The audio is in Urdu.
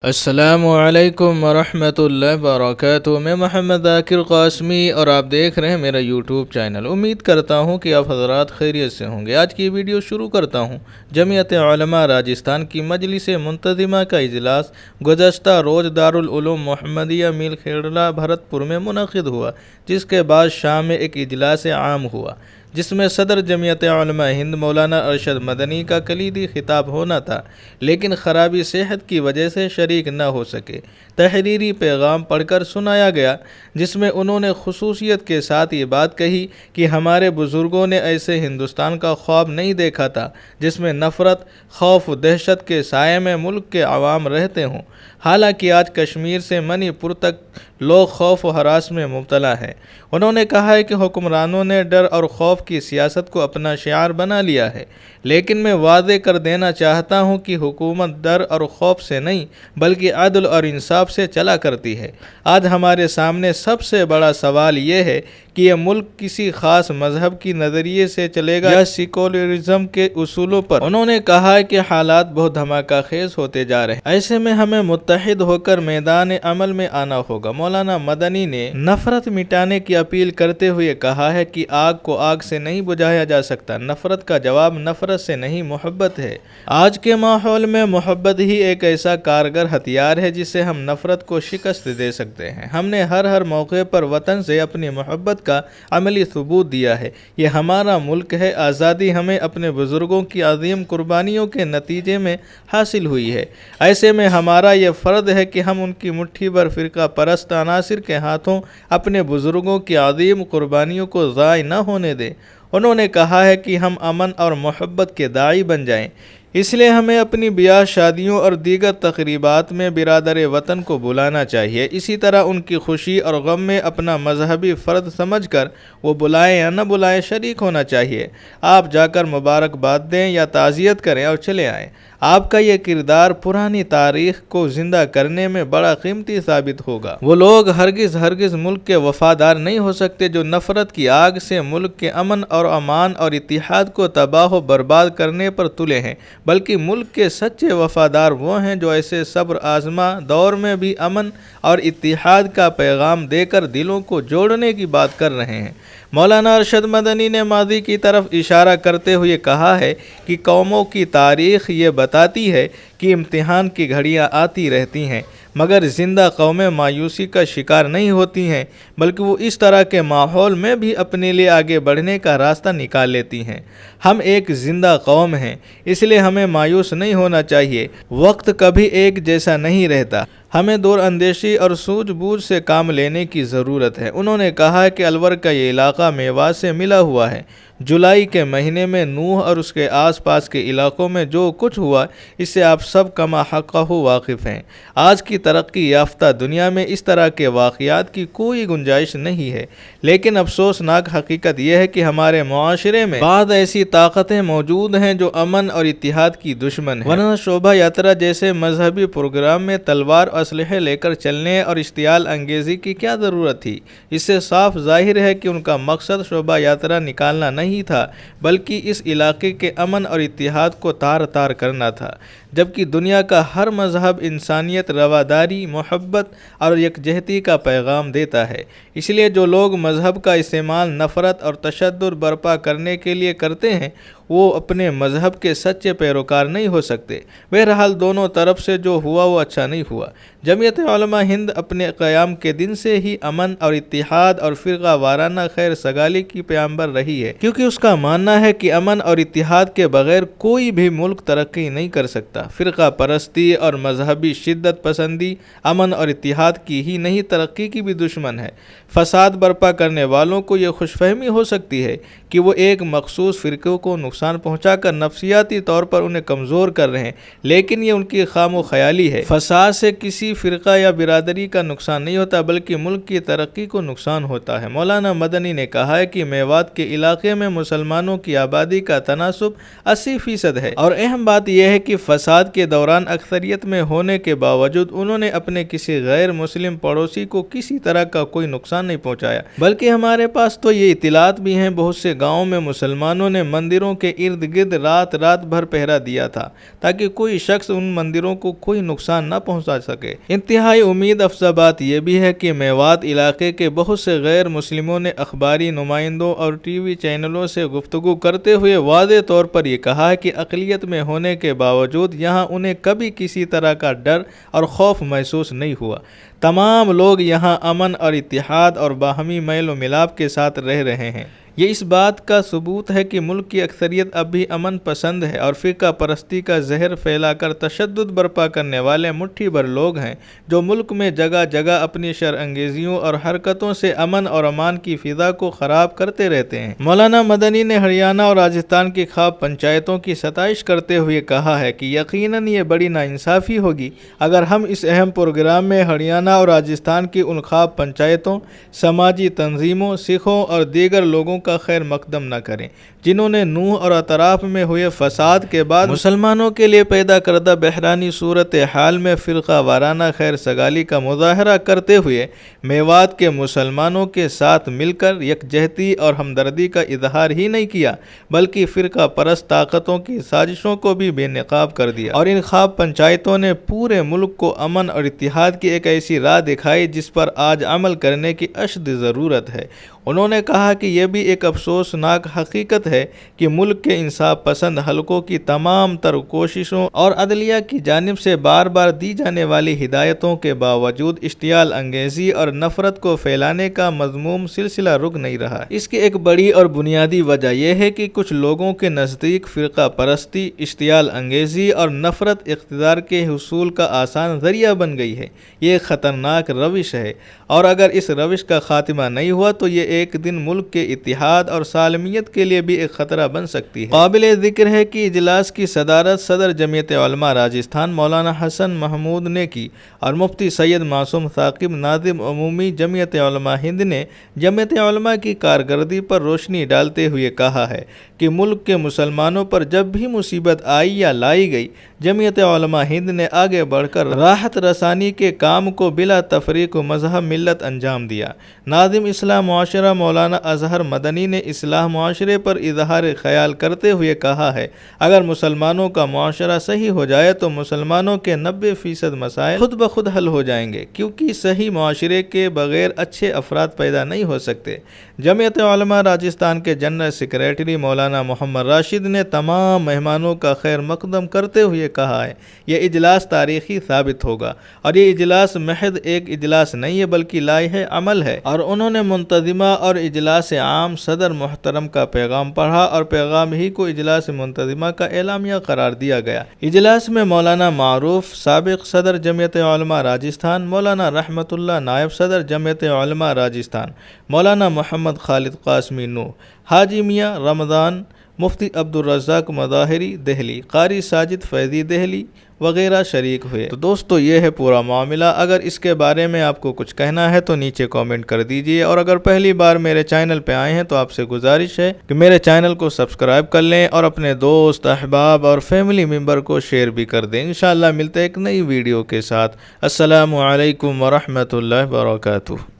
السلام علیکم ورحمۃ اللہ وبرکاتہ۔ میں محمد ذاکر قاسمی اور آپ دیکھ رہے ہیں میرا یوٹیوب چینل۔ امید کرتا ہوں کہ آپ حضرات خیریت سے ہوں گے۔ آج کی ویڈیو شروع کرتا ہوں۔ جمعیت علماء راجستھان کی مجلس منتظمہ کا اجلاس گزشتہ روز دارالعلوم محمدیہ میل کھیڑلا بھرت پور میں منعقد ہوا، جس کے بعد شام میں ایک اجلاس عام ہوا جس میں صدر جمعیت علماء ہند مولانا ارشد مدنی کا کلیدی خطاب ہونا تھا، لیکن خرابی صحت کی وجہ سے شریک نہ ہو سکے۔ تحریری پیغام پڑھ کر سنایا گیا، جس میں انہوں نے خصوصیت کے ساتھ یہ بات کہی کہ ہمارے بزرگوں نے ایسے ہندوستان کا خواب نہیں دیکھا تھا جس میں نفرت، خوف و دہشت کے سائے میں ملک کے عوام رہتے ہوں۔ حالانکہ آج کشمیر سے منی پور تک لوگ خوف و ہراس میں مبتلا ہیں۔ انہوں نے کہا ہے کہ حکمرانوں نے ڈر اور خوف کی سیاست کو اپنا شعار بنا لیا ہے، لیکن میں واضح کر دینا چاہتا ہوں کہ حکومت ڈر اور خوف سے نہیں بلکہ عدل اور انصاف سے چلا کرتی ہے۔ آج ہمارے سامنے سب سے بڑا سوال یہ ہے کہ یہ ملک کسی خاص مذہب کی نظریے سے چلے گا یا سیکولرزم کے اصولوں پر۔ انہوں نے کہا کہ حالات بہت دھماکہ خیز ہوتے جا رہے ہیں، ایسے میں ہمیں متحد ہو کر میدان عمل میں آنا ہوگا۔ مولانا مدنی نے نفرت مٹانے کی اپیل کرتے ہوئے کہا ہے کہ آگ کو آگ سے نہیں بجھایا جا سکتا، نفرت کا جواب نفرت سے نہیں محبت ہے۔ آج کے ماحول میں محبت ہی ایک ایسا کارگر ہتھیار ہے جس سے ہم نفرت کو شکست دے سکتے ہیں۔ ہم نے ہر موقع پر وطن سے اپنی محبت کا عملی ثبوت دیا ہے۔ یہ ہمارا ملک ہے۔ آزادی ہمیں اپنے بزرگوں کی عظیم قربانیوں کے نتیجے میں حاصل ہوئی ہے۔ ایسے میں ہمارا یہ فرض ہے کہ ہم ان کی مٹھی بھر فرقہ پرست عناصر کے ہاتھوں اپنے بزرگوں کی عظیم قربانیوں کو ضائع نہ ہونے دیں۔ انہوں نے کہا ہے کہ ہم امن اور محبت کے داعی بن جائیں، اس لیے ہمیں اپنی بیاہ شادیوں اور دیگر تقریبات میں برادر وطن کو بلانا چاہیے۔ اسی طرح ان کی خوشی اور غم میں اپنا مذہبی فرض سمجھ کر وہ بلائیں یا نہ بلائیں شریک ہونا چاہیے۔ آپ جا کر مبارکباد دیں یا تعزیت کریں اور چلے آئیں۔ آپ کا یہ کردار پرانی تاریخ کو زندہ کرنے میں بڑا قیمتی ثابت ہوگا۔ وہ لوگ ہرگز ملک کے وفادار نہیں ہو سکتے جو نفرت کی آگ سے ملک کے امن اور امان اور اتحاد کو تباہ و برباد کرنے پر تلے ہیں، بلکہ ملک کے سچے وفادار وہ ہیں جو ایسے صبر آزما دور میں بھی امن اور اتحاد کا پیغام دے کر دلوں کو جوڑنے کی بات کر رہے ہیں۔ مولانا ارشد مدنی نے ماضی کی طرف اشارہ کرتے ہوئے کہا ہے کہ قوموں کی تاریخ یہ بتاتی ہے کہ امتحان کی گھڑیاں آتی رہتی ہیں، مگر زندہ قومیں مایوسی کا شکار نہیں ہوتی ہیں، بلکہ وہ اس طرح کے ماحول میں بھی اپنے لیے آگے بڑھنے کا راستہ نکال لیتی ہیں۔ ہم ایک زندہ قوم ہیں، اس لیے ہمیں مایوس نہیں ہونا چاہیے۔ وقت کبھی ایک جیسا نہیں رہتا، ہمیں دور اندیشی اور سوجھ بوجھ سے کام لینے کی ضرورت ہے۔ انہوں نے کہا کہ الور کا یہ علاقہ میوات سے ملا ہوا ہے۔ جولائی کے مہینے میں نوح اور اس کے آس پاس کے علاقوں میں جو کچھ ہوا، اس سے آپ سب کما حقہ واقف ہیں۔ آج کی ترقی یافتہ دنیا میں اس طرح کے واقعات کی کوئی گنجائش نہیں ہے، لیکن افسوسناک حقیقت یہ ہے کہ ہمارے معاشرے میں بعض ایسی طاقتیں موجود ہیں جو امن اور اتحاد کی دشمن ہیں، ورنہ شوبھا یاترا جیسے مذہبی پروگرام میں تلوار اور اسلحے لے کر چلنے اور اشتعال انگیزی کی کیا ضرورت تھی؟ اس سے صاف ظاہر ہے کہ ان کا مقصد شوبھا یاترا نکالنا نہیں تھا، بلکہ اس علاقے کے امن اور اتحاد کو تار تار کرنا تھا، جبکہ دنیا کا ہر مذہب انسانیت، رواداری، محبت اور یکجہتی کا پیغام دیتا ہے۔ اس لیے جو لوگ مذہب کا استعمال نفرت اور تشدد برپا کرنے کے لیے کرتے ہیں، وہ اپنے مذہب کے سچے پیروکار نہیں ہو سکتے۔ بہرحال دونوں طرف سے جو ہوا وہ اچھا نہیں ہوا۔ جمعیت علماء ہند اپنے قیام کے دن سے ہی امن اور اتحاد اور فرقہ وارانہ خیر سگالی کی پیامبر رہی ہے، کیونکہ اس کا ماننا ہے کہ امن اور اتحاد کے بغیر کوئی بھی ملک ترقی نہیں کر سکتا۔ فرقہ پرستی اور مذہبی شدت پسندی امن اور اتحاد کی ہی نہیں ترقی کی بھی دشمن ہے۔ فساد برپا کرنے والوں کو یہ خوش فہمی ہو سکتی ہے کہ وہ ایک مخصوص فرقے کو نقصان پہنچا کر نفسیاتی طور پر انہیں کمزور کر رہے ہیں، لیکن یہ ان کی خام و خیالی ہے۔ فساد سے کسی فرقہ یا برادری کا نقصان نہیں ہوتا، بلکہ ملک کی ترقی کو نقصان ہوتا ہے۔ مولانا مدنی نے کہا ہے کہ میوات کے علاقے میں مسلمانوں کی آبادی کا تناسب 80% ہے، اور اہم بات یہ ہے کہ فساد کے دوران اکثریت میں ہونے کے باوجود انہوں نے اپنے کسی غیر مسلم پڑوسی کو کسی طرح کا کوئی نقصان نہیں پہنچایا، بلکہ ہمارے پاس تو یہ اطلاعات بھی ہیں، بہت سے گاؤں میں مسلمانوں نے مندروں کے کے ارد گرد رات رات بھر پہرا دیا تھا تاکہ کوئی شخص ان مندروں کو کوئی نقصان نہ پہنچا سکے۔ انتہائی امید افزا بات یہ بھی ہے کہ میوات علاقے کے بہت سے غیر مسلموں نے اخباری نمائندوں اور ٹی وی چینلوں سے گفتگو کرتے ہوئے واضح طور پر یہ کہا کہ اقلیت میں ہونے کے باوجود یہاں انہیں کبھی کسی طرح کا ڈر اور خوف محسوس نہیں ہوا۔ تمام لوگ یہاں امن اور اتحاد اور باہمی میل و ملاپ کے ساتھ رہ رہے ہیں۔ یہ اس بات کا ثبوت ہے کہ ملک کی اکثریت اب بھی امن پسند ہے اور فرقہ پرستی کا زہر پھیلا کر تشدد برپا کرنے والے مٹھی بھر لوگ ہیں جو ملک میں جگہ جگہ اپنی شر انگیزیوں اور حرکتوں سے امن اور امان کی فضا کو خراب کرتے رہتے ہیں۔ مولانا مدنی نے ہریانہ اور راجستھان کی خواب پنچایتوں کی ستائش کرتے ہوئے کہا ہے کہ یقیناً یہ بڑی ناانصافی ہوگی اگر ہم اس اہم پروگرام میں ہریانہ اور راجستھان کی ان خواب پنچایتوں، سماجی تنظیموں، سکھوں اور دیگر لوگوں کا خیر مقدم نہ کریں جنہوں نے نوح اور اطراف میں ہوئے فساد کے بعد مسلمانوں کے لیے پیدا کردہ بحرانی صورتحال میں فرقہ وارانہ خیر سگالی کا مظاہرہ کرتے ہوئے میوات کے مسلمانوں کے ساتھ مل کر یکجہتی اور ہمدردی کا اظہار ہی نہیں کیا بلکہ فرقہ پرست طاقتوں کی سازشوں کو بھی بے نقاب کر دیا، اور ان خواب پنچایتوں نے پورے ملک کو امن اور اتحاد کی ایک ایسی راہ دکھائی جس پر آج عمل کرنے کی اشد ضرورت ہے۔ انہوں نے کہا کہ یہ بھی ایک افسوسناک حقیقت ہے کہ ملک کے انصاف پسند حلقوں کی تمام تر کوششوں اور عدلیہ کی جانب سے بار بار دی جانے والی ہدایتوں کے باوجود اشتعال انگیزی اور نفرت کو پھیلانے کا مذموم سلسلہ رک نہیں رہا۔ اس کی ایک بڑی اور بنیادی وجہ یہ ہے کہ کچھ لوگوں کے نزدیک فرقہ پرستی، اشتعال انگیزی اور نفرت اقتدار کے حصول کا آسان ذریعہ بن گئی ہے۔ یہ ایک خطرناک روش ہے اور اگر اس روش کا خاتمہ نہیں ہوا تو یہ ایک دن ملک کے اتحاد اور سالمیت کے لیے بھی ایک خطرہ بن سکتی ہے۔ قابل ذکر ہے کہ اجلاس کی صدارت صدر جمعیت علماء راجستھان مولانا حسن محمود نے کی اور مفتی سید معصوم ثاقب ناظم عمومی جمعیت علماء ہند نے جمعیت علماء کی کارکردگی پر روشنی ڈالتے ہوئے کہا ہے کہ ملک کے مسلمانوں پر جب بھی مصیبت آئی یا لائی گئی جمعیت علماء ہند نے آگے بڑھ کر راحت رسانی کے کام کو بلا تفریق و مذہب ملت انجام دیا۔ ناظم اصلاح معاشرہ مولانا اظہر مدنی نے اصلاح معاشرے پر اظہار خیال کرتے ہوئے کہا ہے اگر مسلمانوں کا معاشرہ صحیح ہو جائے تو مسلمانوں کے 90% مسائل خود بخود حل ہو جائیں گے کیونکہ صحیح معاشرے کے بغیر اچھے افراد پیدا نہیں ہو سکتے۔ جمعیت علماء راجستھان کے جنرل سیکریٹری مولانا محمد راشد نے تمام مہمانوں کا خیر مقدم کرتے ہوئے کہا ہے یہ اجلاس تاریخی ثابت ہوگا اور یہ اجلاس محض ایک اجلاس نہیں ہے بلکہ لائحہ عمل ہے، اور انہوں نے منتظمہ اور اجلاس عام صدر محترم کا پیغام پڑھا اور پیغام ہی کو اجلاس منتظمہ کا اعلامیہ قرار دیا گیا۔ اجلاس میں مولانا معروف سابق صدر جمعیت علماء راجستھان، مولانا رحمت اللہ نائب صدر جمعیت علماء راجستھان، مولانا محمد خالد قاسمی نوح، حاجی میاں رمضان، مفتی عبدالرزاق مظاہری دہلی، قاری ساجد فیضی دہلی وغیرہ شریک ہوئے۔ تو دوستو یہ ہے پورا معاملہ۔ اگر اس کے بارے میں آپ کو کچھ کہنا ہے تو نیچے کامنٹ کر دیجئے، اور اگر پہلی بار میرے چینل پہ آئے ہیں تو آپ سے گزارش ہے کہ میرے چینل کو سبسکرائب کر لیں اور اپنے دوست، احباب اور فیملی ممبر کو شیئر بھی کر دیں۔ انشاءاللہ ملتے ہیں ایک نئی ویڈیو کے ساتھ۔ السلام علیکم ورحمۃ اللہ وبرکاتہ۔